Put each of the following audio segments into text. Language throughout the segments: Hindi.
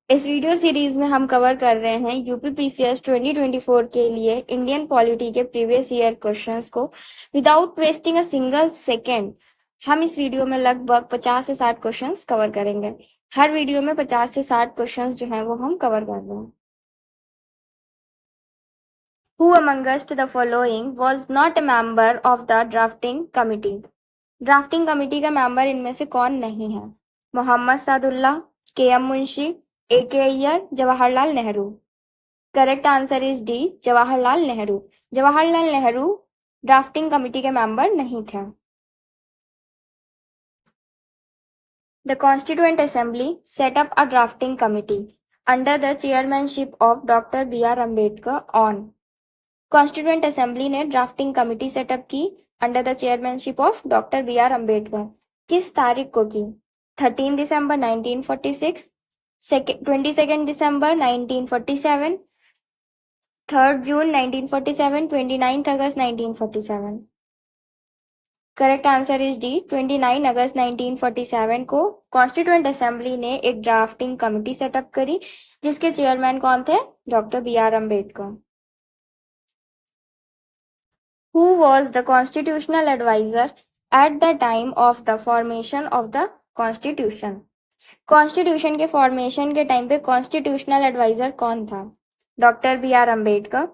इस वीडियो सीरीज में हम कवर कर रहे हैं यूपीपीसीएस 2024 के लिए इंडियन पॉलिटी के प्रीवियस ईयर क्वेश्चंस को without wasting a single second. हम इस वीडियो में लगभग 50 से 60 क्वेश्चंस कवर करेंगे। हर वीडियो में 50 से 60 क्वेश्चंस जो हैं वो हम कवर कर रहे हैं। Who amongst the following was not a member of the drafting committee? Drafting committee का मेंबर इनमें से कौन नहीं है? मोहम्मद सादुल्ला, के एम मुंशी, ए के Iyer, Jawaharlal Nehru. Correct answer is D, Jawaharlal Nehru. Jawaharlal Nehru drafting committee के मेंबर नहीं थे। The Constituent Assembly set up a drafting committee under the chairmanship of Dr. B.R. Ambedkar on। Constituent assembly ने ड्राफ्टिंग कमेटी सेटअप की under the chairmanship of doctor B R Ambedkar. किस तारीख को की? 13 दिसंबर 1946, 22 दिसंबर 1947, 3 जून 1947, 29 अगस्त 1947। करेक्ट आंसर इज डी, 29 अगस्त 1947 को कॉन्स्टिट्यूएंट असेंबली ने एक ड्राफ्टिंग कमेटी सेटअप करी जिसके चेयरमैन कौन थे? Doctor B R Ambedkar. Who was the constitutional advisor at the time of the formation of the Constitution? Constitution के फॉर्मेशन के टाइम पे कॉन्स्टिट्यूशनल एडवाइजर कौन था? Doctor B R Ambedkar,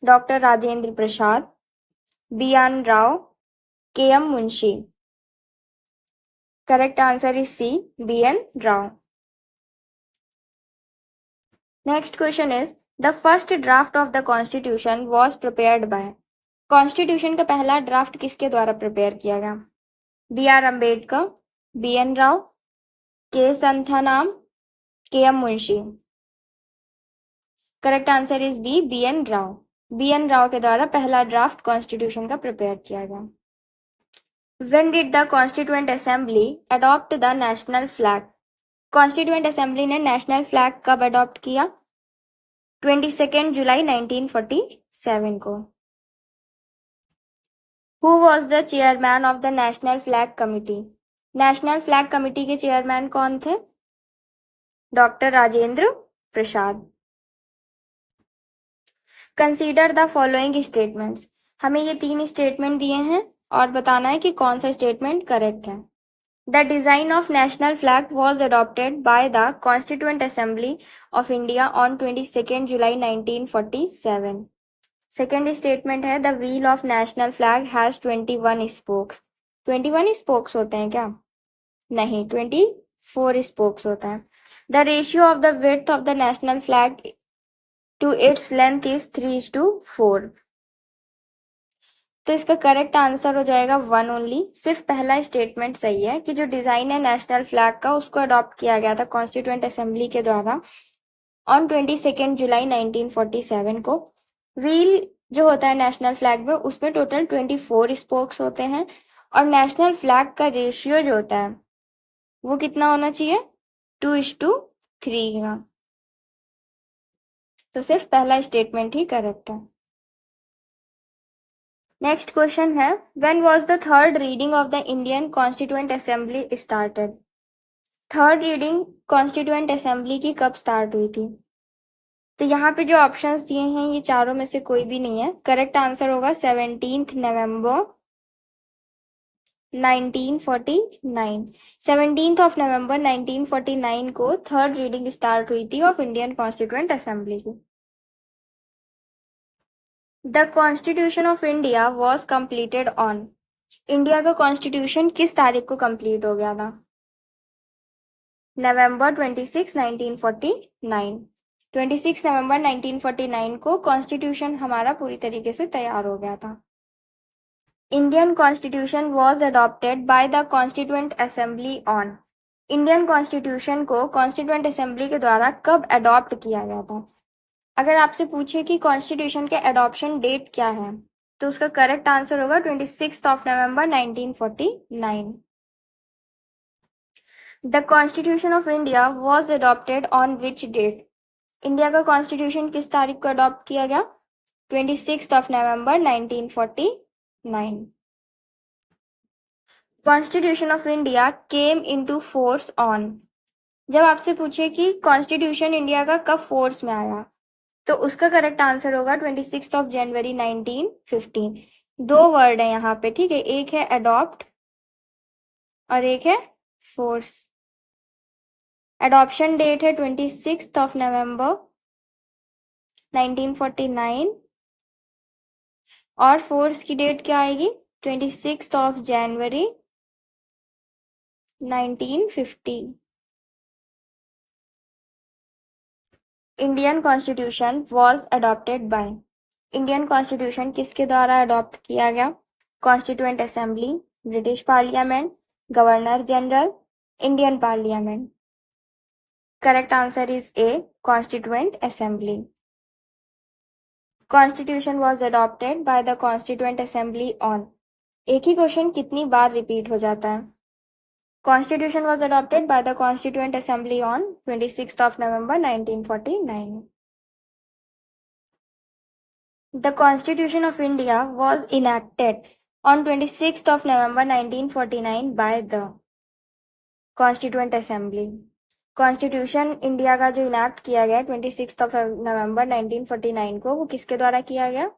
doctor Rajendra Prasad, B N Rao, K M Munshi. Correct answer is C, B N Rao. Next question is the first draft of the constitution was prepared by. Constitution का पहला ड्राफ्ट किसके द्वारा प्रिपेयर किया गया? B R Ambedkar, B N Rao, K Santhanam, K M Munshi. Correct answer is B, B N Rao. B N Rao के द्वारा पहला ड्राफ्ट कॉन्स्टिट्यूशन का प्रिपेयर किया गया। When did the Constituent Assembly adopt the national flag? Constituent assembly ने नेशनल फ्लैग कब अडॉप्ट किया? 22 जुलाई 1947 को। Who was the chairman of the National Flag Committee? National flag committee के चेयरमैन कौन थे? Doctor Rajendra Prasad. Consider the following statements. हमें ये 3 स्टेटमेंट दिए हैं और बताना है कि कौन सा स्टेटमेंट करेक्ट है। The design of national flag was adopted by the constituent assembly of India on 22 July 1947। Second statement है the wheel of national flag has 21 spokes. 21 spokes होते हैं क्या? नहीं, 24 स्पोक्स होते हैं। The ratio of the width of the national flag to its length is 3:4। तो इसका करेक्ट आंसर हो जाएगा 1 ओनली। सिर्फ पहला स्टेटमेंट सही है कि जो डिजाइन है नेशनल फ्लैग का उसको अडॉप्ट किया गया था कॉन्स्टिट्यूएंट असेंबली के द्वारा ऑन 22 जुलाई 1947 को। व्हील जो होता है नेशनल फ्लैग में उसमें टोटल 24 स्पोक्स होते हैं और नेशनल फ्लैग का रेशियो जो होता है वो कितना होना चाहिए? 2:3 का। तो सिर्फ पहला स्टेटमेंट ही करेक्ट है। नेक्स्ट क्वेश्चन है when was the third reading of the Indian constituent assembly started? Third reading constituent assembly की कब स्टार्ट हुई थी? तो यहाँ पे जो ऑप्शंस दिए हैं ये चारों में से कोई भी नहीं है। करेक्ट आंसर होगा 17 नवंबर 1949। 17 नवंबर 1949 को थर्ड रीडिंग स्टार्ट हुई थी ऑफ इंडियन कॉन्स्टिट्यूएंट असेंबली की। The constitution of India was completed on. India का कॉन्स्टिट्यूशन किस तारीख को कंप्लीट हो गया था? नवंबर 26, 1949। 26 नवंबर 1949 को कॉन्स्टिट्यूशन हमारा पूरी तरीके से तैयार हो गया था। Indian constitution was adopted by the constituent assembly on. Indian constitution को कॉन्स्टिट्यूएंट असेंबली के द्वारा कब अडॉप्ट किया गया था? अगर आपसे पूछे कि कॉन्स्टिट्यूशन के अडॉप्शन डेट क्या है तो उसका करेक्ट आंसर होगा 26 नवंबर 1949। The constitution of India was adopted on which date? India का कॉन्स्टिट्यूशन किस तारीख को अडॉप्ट किया गया? 26 नवंबर 1949। Constitution of India came into force on. जब आपसे पूछे कि कॉन्स्टिट्यूशन इंडिया का कब फोर्स में आया, तो उसका करेक्ट आंसर होगा 26 जनवरी 1915। दो वर्ड है यहाँ पे, ठीक है, एक है अडॉप्ट और एक है फोर्स। एडॉप्शन डेट है 26 नवंबर 1949 और फोर्स की डेट क्या आएगी, 26 जनवरी 1950। Indian constitution was adopted bye. Indian constitution किसके द्वारा अडॉप्ट किया गया? Constituent assembly, British parliament, governor general, Indian parliament. Correct answer is A, constituent assembly. Constitution was adopted by the constituent assembly on. एक ही क्वेश्चन कितनी बार रिपीट हो जाता है? Constitution was adopted by the constituent assembly on 26 नवंबर 1949। The Constitution of India was enacted on 26 November 1949 by the Constituent Assembly. Constitution India का जो इनैक्ट किया गया 26 नवंबर 1949 को, वो किसके द्वारा किया गया?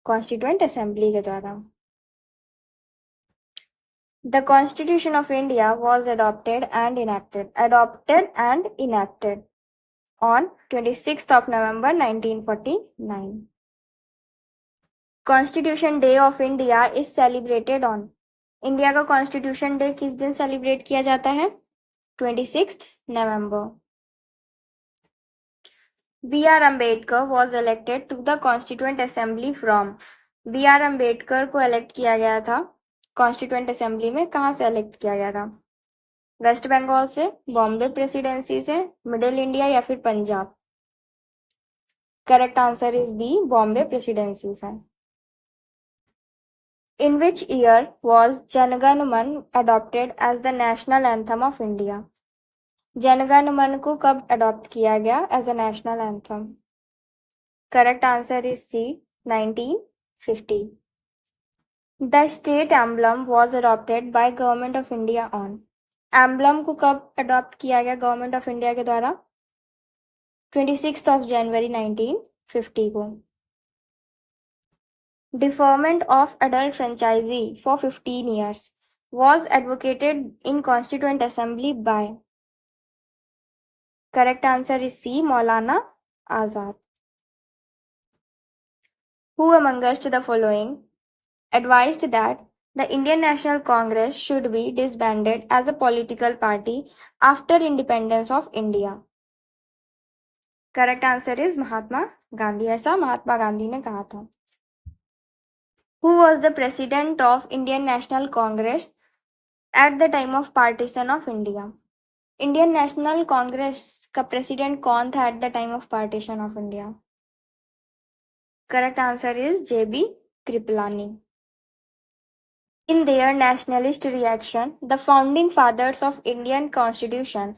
कॉन्स्टिट्यूएंट असेंबली के द्वारा। The Constitution of India was adopted and enacted on 26 November 1949. Constitution day of India is celebrated on. India का कॉन्स्टिट्यूशन डे किस दिन सेलिब्रेट किया जाता है? 26 नवंबर। B R Ambedkar was elected to the constituent assembly from. B R Ambedkar को इलेक्ट किया गया था कॉन्स्टिट्यूएंट असेंबली में, कहाँ से इलेक्ट किया गया था? वेस्ट बंगाल से, बॉम्बे प्रेसिडेंसी से, मिडिल इंडिया या फिर Punjab? Correct answer is B, Bombay presidency से। In which year was Janagan Man adopted as the national anthem of India? Janagana Mana को कब अडॉप्ट किया गया as a national anthem? Correct answer is C, 1950। The state emblem was adopted by government of India on. Emblem को कब अडॉप्ट किया गया गवर्नमेंट ऑफ इंडिया के द्वारा? 26 जनवरी 1950 को। Deferment of adult franchisee for 15 years was advocated in Constituent Assembly by. Correct answer is C, Maulana Azad. Who amongst the following advised that the Indian National Congress should be disbanded as a political party after independence of India? Correct answer is Mahatma Gandhi. ऐसा महात्मा गांधी ने कहा था। Who was the president of Indian National Congress at the time of partition of India? Indian National Congress का प्रेसिडेंट कौन था at the time of partition of India? Correct answer is J B Kripalani. In their nationalist reaction, the founding fathers of Indian Constitution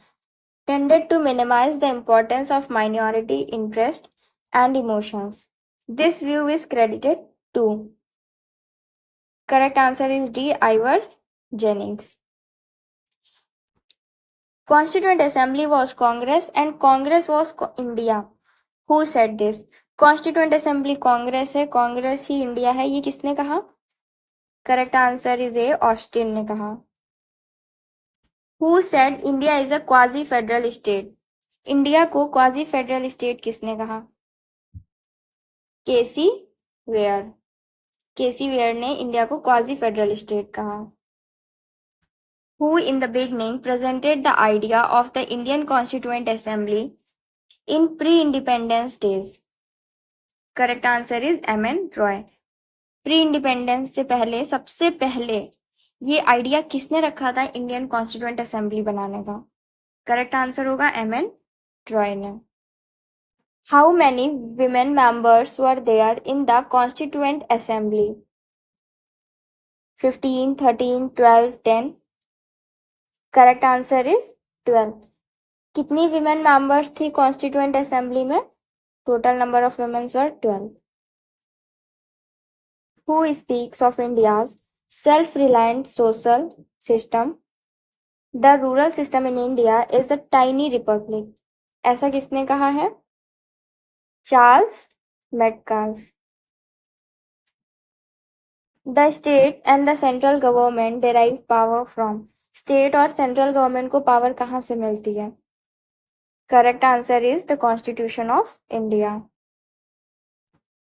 tended to minimize the importance of minority interest and emotions. This view is credited to. Correct answer is D, Ivor Jennings. Constituent Assembly was Congress and Congress was India. Who said this? Constituent Assembly Congress है, कांग्रेस ही इंडिया है, ये किसने कहा? Correct answer is A, Austin ने कहा। Who said India is a quasi federal state? India को क्वाजी फेडरल स्टेट किसने कहा? केसी वेयर। केसी वेयर ने इंडिया को क्वाजी फेडरल स्टेट कहा। Who in the beginning presented the idea of the Indian Constituent Assembly in pre-independence days? Correct answer is M.N.. Roy. Pre independence से पहले, सबसे पहले ये आइडिया किसने रखा था इंडियन कॉन्स्टिट्यूएंट असेंबली बनाने का? करेक्ट आंसर होगा एम.एन. रॉय ने। How many women members were there in the constituent assembly? 15, 13, 12, 10? Correct answer is 12। कितनी विमेन मेंबर्स थी कॉन्स्टिट्यूएंट असेंबली में? Total number of womens were 12। Who speaks of India's self-reliant social system? The rural system in India is a tiny republic. ऐसा किसने कहा है? Charles Metcalfe. The state and the central government derive power from. State और सेंट्रल गवर्नमेंट को पावर कहाँ से मिलती है? Correct answer is the constitution of India.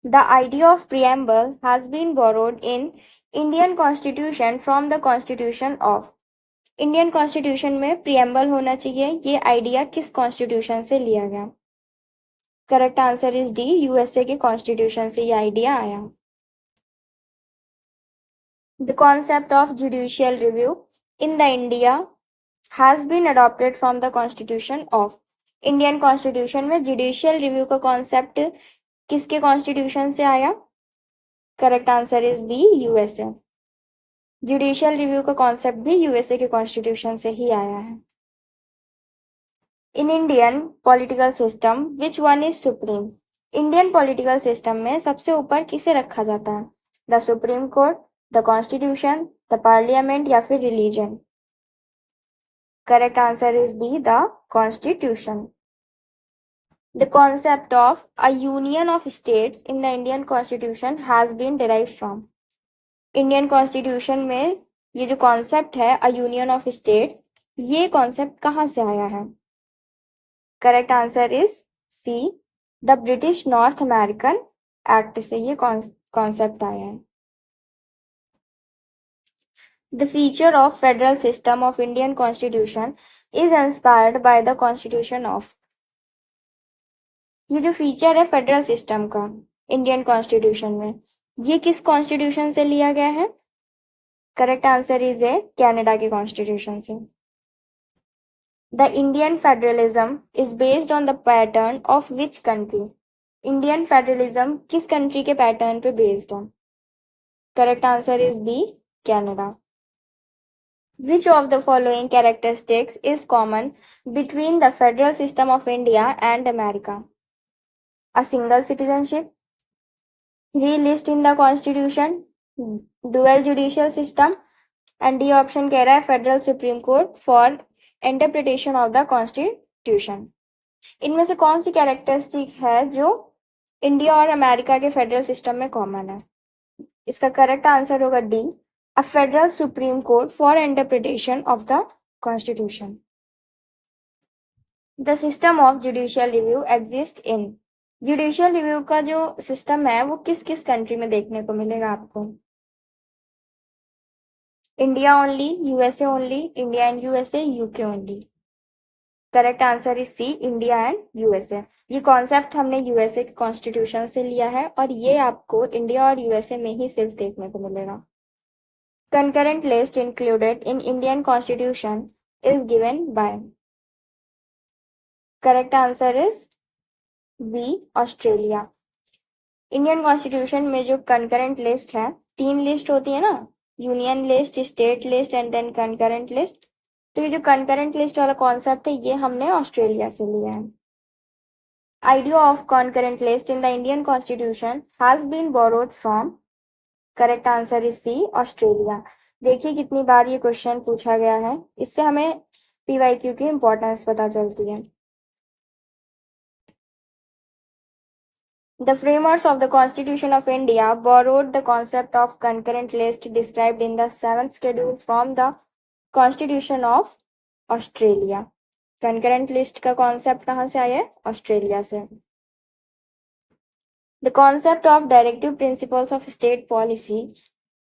The idea of preamble has been borrowed in Indian constitution from the constitution of. Indian constitution में प्रियम्बल होना चाहिए, ये आइडिया किस कॉन्स्टिट्यूशन से लिया गया? Correct answer is D, USA के कॉन्स्टिट्यूशन से ये आइडिया आया। The concept of judicial review in the India has been adopted from the constitution of. Indian constitution में जुडिशियल रिव्यू का कॉन्सेप्ट किसके कॉन्स्टिट्यूशन से आया? Correct answer is B, USA. Judicial review का कॉन्सेप्ट भी यूएसए के कॉन्स्टिट्यूशन से ही आया है। In Indian political system which one is supreme. Indian political system में सबसे ऊपर किसे रखा जाता है? The supreme court, the constitution, the parliament या फिर religion? Correct answer is B, the constitution. The concept of a union of states in the Indian constitution has been derived from. Indian constitution में ये जो कॉन्सेप्ट है अ यूनियन ऑफ स्टेट्स, ये कॉन्सेप्ट कहाँ से आया है? Correct answer is C, the British North American act से ये कॉन्सेप्ट आया है। The feature of federal system of Indian constitution is inspired by the constitution of. ये जो फीचर है फेडरल सिस्टम का इंडियन कॉन्स्टिट्यूशन में, ये किस कॉन्स्टिट्यूशन से लिया गया है? Correct answer is A, Canada के कॉन्स्टिट्यूशन से। The Indian federalism is based on the pattern of which country. Indian federalism किस कंट्री के पैटर्न पे बेस्ड है? Correct answer is B, Canada. Which of the following characteristics is common between the federal system of India and America? A single citizenship, three list in the constitution, dual judicial system, and D option कह रहा है federal supreme court for interpretation of the constitution. इनमें से कौन सी कैरेक्टरिस्टिक है जो इंडिया और अमेरिका के फेडरल सिस्टम में कॉमन है? इसका करेक्ट आंसर होगा D, a federal supreme court for interpretation of the constitution. The system of judicial review exist in. Judicial review का जो सिस्टम है वो किस किस कंट्री में देखने को मिलेगा आपको? India only, USA only, India and USA, UK only. Correct answer is C, India and USA. ये कॉन्सेप्ट हमने यूएसए के कॉन्स्टिट्यूशन से लिया है और ये आपको इंडिया और यूएसए में ही सिर्फ देखने को मिलेगा। Concurrent list included in Indian constitution is given by. Correct answer is B, Australia. Indian constitution में जो कंकरेंट लिस्ट है, तीन लिस्ट होती है ना, union list, state list and then concurrent list. तो ये जो कंकरेंट लिस्ट वाला कॉन्सेप्ट है ये हमने ऑस्ट्रेलिया से लिया है। Idea of concurrent list in the Indian constitution has been borrowed from. Correct answer is C, Australia. देखिए कितनी बार ये क्वेश्चन पूछा गया है, इससे हमें पीवाईक्यू की इंपॉर्टेंस पता चलती है। The framers of the Constitution of India borrowed the concept of concurrent list described in the 7th schedule from the Constitution of Australia. Concurrent list का concept कहाँ से आया है? ऑस्ट्रेलिया से। The concept of directive principles of state policy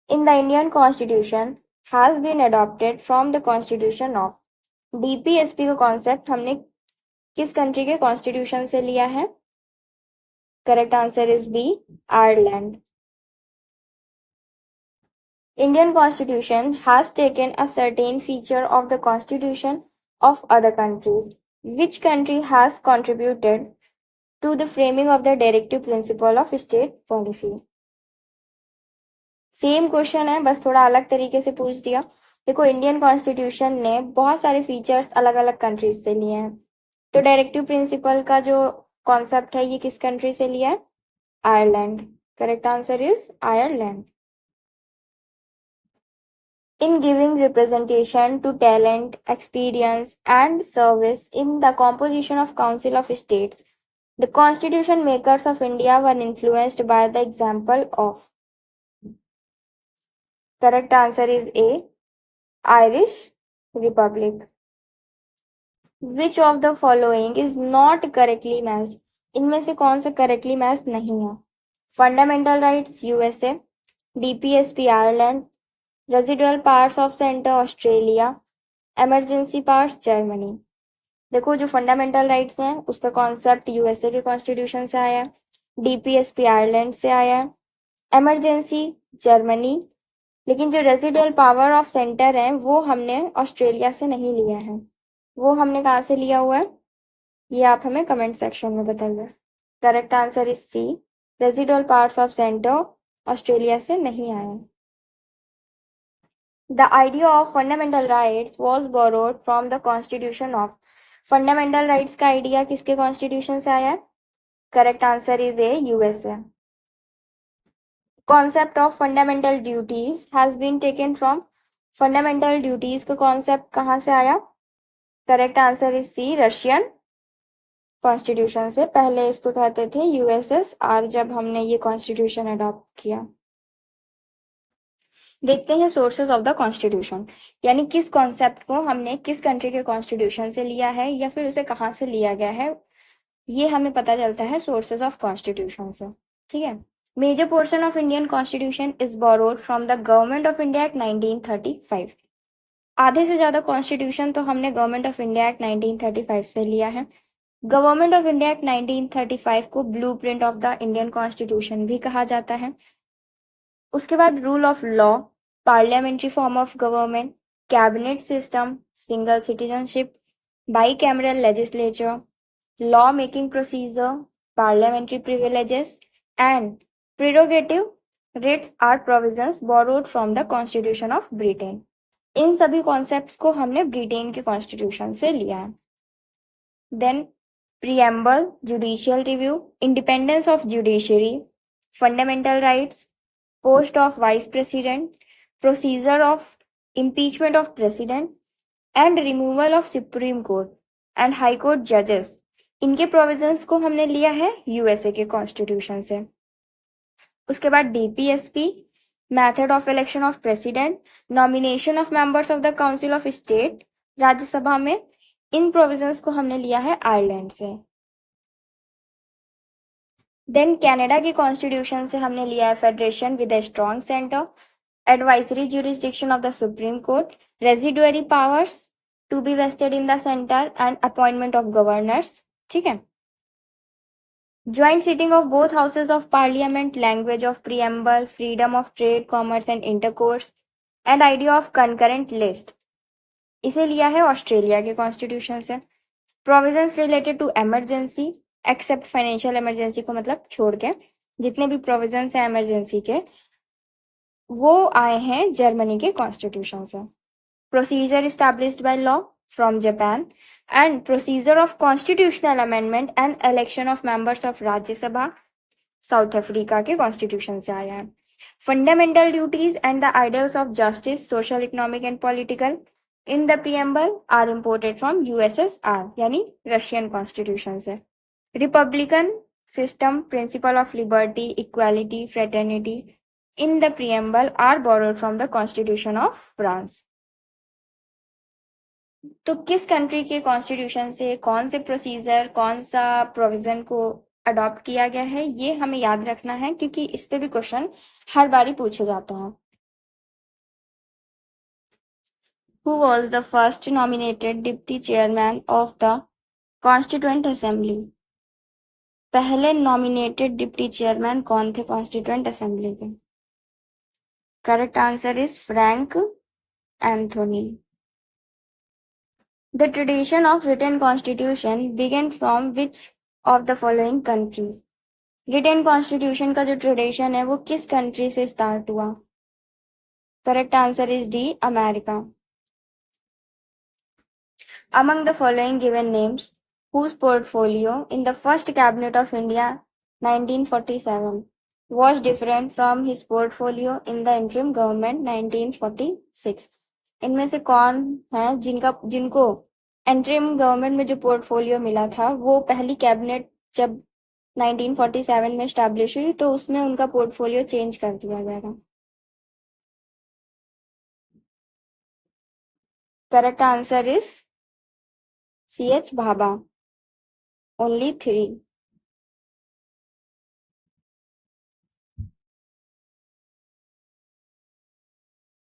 in the Indian Constitution has been adopted from the Constitution of। DPSP का concept हमने किस कंट्री के कॉन्स्टिट्यूशन से लिया है? Correct answer is B, Ireland. Indian Constitution has taken a certain feature of the constitution of other countries. Which country has contributed to the framing of the directive principle of state policy? Same question है, बस थोड़ा अलग तरीके से पूछ दिया। देखो, इंडियन कॉन्स्टिट्यूशन ने बहुत सारे फीचर्स अलग अलग कंट्रीज से लिए हैं, तो डायरेक्टिव प्रिंसिपल का जो कॉन्सेप्ट है ये किस कंट्री से लिया है? Ireland. Correct answer is Ireland. in giving representation to talent, experience, and service in the composition of Council of States. The constitution makers of India were influenced by the example of. Correct answer is A. Irish Republic. Which of the following is not correctly matched? इनमें से कौन सा correctly matched नहीं है? Fundamental rights USA, DPSP Ireland, residual powers of center Australia, emergency powers Germany. देखो जो फंडामेंटल राइट्स हैं उसका कॉन्सेप्ट यूएसए के कॉन्स्टिट्यूशन से आया है, डीपीएसपी आयरलैंड से आया है, एमरजेंसी जर्मनी, लेकिन जो रेजिडुअल पावर ऑफ सेंटर है वो हमने ऑस्ट्रेलिया से नहीं लिया है। वो हमने कहाँ से लिया हुआ है ये आप हमें कमेंट सेक्शन में बताइए। Correct answer is C, residual powers of centre Australia से नहीं आया। The idea of fundamental rights was borrowed from the constitution of. Fundamental rights का आइडिया किसके कॉन्स्टिट्यूशन से आया है? Correct answer is A, USA. Concept of fundamental duties has been taken from. Fundamental duties का कॉन्सेप्ट कहाँ से आया? Correct answer is C, Russian constitution से। पहले इसको कहते थे यूएसएसआर जब हमने ये कॉन्स्टिट्यूशन अडॉप्ट किया। देखते हैं सोर्सेज ऑफ द कॉन्स्टिट्यूशन, यानी किस कॉन्सेप्ट को हमने किस कंट्री के कॉन्स्टिट्यूशन से लिया है या फिर उसे कहाँ से लिया गया है, ये हमें पता चलता है सोर्सेज ऑफ कॉन्स्टिट्यूशन से। ठीक है। Major portion of Indian constitution is borrowed from the government of India act 1935। आधे से ज्यादा कॉन्स्टिट्यूशन तो हमने गवर्नमेंट ऑफ इंडिया एक्ट 1935 से लिया है। गवर्नमेंट ऑफ इंडिया एक्ट 1935 को blueprint of the Indian constitution भी कहा जाता है। उसके बाद rule of law, parliamentary form of government, cabinet system, single citizenship, bicameral legislature, law making procedure, parliamentary privileges and prerogative writs are provisions borrowed from the constitution of Britain. इन सभी कॉन्सेप्ट्स को हमने ब्रिटेन के कॉन्स्टिट्यूशन से लिया है। Then preamble, judicial review, independence of judiciary, fundamental rights, post of vice president, procedure of impeachment of president and removal of supreme court and high court जजेस, इनके प्रोविजंस को हमने लिया है यूएसए के कॉन्स्टिट्यूशन से। उसके बाद DPSP, method of election of president, nomination of members of the council of state Rajya Sabha में, इन प्रोविजंस को हमने लिया है आयरलैंड से। देन कनाडा के कॉन्स्टिट्यूशन से हमने लिया है federation with a strong centre, advisory jurisdiction of the Supreme Court, residuary powers to be vested in the center and appointment of governors। ठीक है। Joint sitting of both houses of parliament, language of preamble, freedom of trade, commerce and intercourse and idea of concurrent list, इसे लिया है ऑस्ट्रेलिया के कॉन्स्टिट्यूशन से। Provisions related to emergency except financial emergency को मतलब छोड़ के जितने भी प्रोविजंस हैं इमरजेंसी के वो आए हैं जर्मनी के कॉन्स्टिट्यूशन से। Procedure established by law from Japan and procedure of constitutional amendment and election of members of Rajya Sabha South Africa के कॉन्स्टिट्यूशन से आया है। Fundamental duties and the ideals of justice, social, economic and political in the preamble are imported from USSR यानी रशियन कॉन्स्टिट्यूशन से। Republican system, principle of liberty, equality, fraternity in the preamble are borrowed from the constitution of France। तो किस कंट्री के कॉन्स्टिट्यूशन से कौन से प्रोसीजर कौन सा प्रोविजन को अडॉप्ट किया गया है ये हमें याद रखना है क्योंकि इस पे भी क्वेश्चन हर बार ही पूछे जाते हैं। Who was the first nominated deputy chairman of the Constituent Assembly? पहले नॉमिनेटेड डिप्टी चेयरमैन कौन थे कॉन्स्टिट्यूएंट असेंबली के? Correct answer is Frank Anthony. The tradition of written constitution began from which of the following countries? Written constitution का जो ट्रेडिशन है वो किस कंट्री से स्टार्ट हुआ? Correct answer is D, America. Among the following given names, whose portfolio in the first cabinet of India 1947? was different from his portfolio in the interim government 1946? इनमें से कौन है जिनको इंटरिम गवर्नमेंट में जो पोर्टफोलियो मिला था वो पहली कैबिनेट जब 1947 में स्टैब्लिश हुई तो उसमें उनका पोर्टफोलियो चेंज कर दिया गया था? Correct answer is CH Bhabha. Only 3.